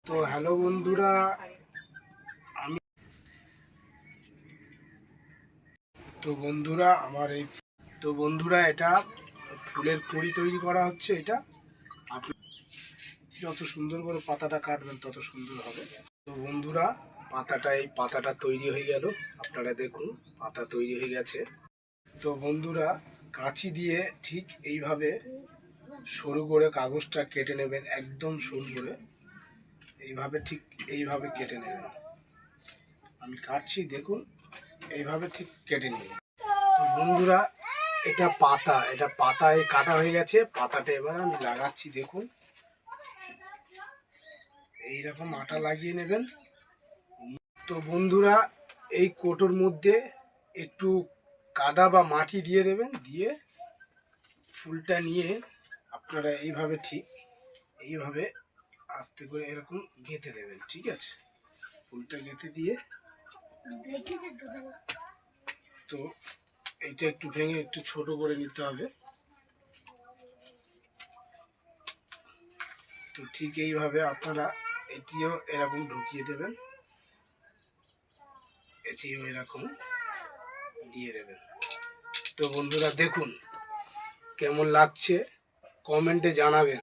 তো হ্যালো বন্ধুরা, আমি বন্ধুরা এটা ফুলের কুঁড়ি তৈরি করা হচ্ছে। এটা আপনি যত সুন্দর করে পাতাটা কাটবেন তত সুন্দর হবে। তো বন্ধুরা, এই পাতাটা তৈরি হয়ে গেল। আপনারা দেখুন, পাতা তৈরি হয়ে গেছে। তো বন্ধুরা, কাঁচি দিয়ে ঠিক এইভাবে সরু করে কাগজটা কেটে নেবেন, একদম সরু করে এইভাবে কেটে নেবেন। আমি কাটছি, দেখুন, এইভাবে ঠিক কেটে নেবেন। তো বন্ধুরা, এটা পাতায় কাটা হয়ে গেছে। পাতাটা এবার আমি লাগাচ্ছি, দেখুন, এইরকম আটা লাগিয়ে নেবেন। তো বন্ধুরা, এই কোটোর মধ্যে একটু কাদা বা মাটি দিয়ে দেবেন, দিয়ে ফুলটা নিয়ে আপনারা এইভাবে আস্তে করে এরকম গেঁথে দেবেন। ঠিক আছে, ফুলটা গেঁথে দিয়ে তো এইটা একটু ভেঙে একটু ছোট করে নিতে হবে। তো ঠিক এইভাবে আপনারা এটিও এরকম ঢুকিয়ে দেবেন, এটিও এরকম দিয়ে দেবেন। তো বন্ধুরা, দেখুন কেমন লাগছে, কমেন্টে জানাবেন।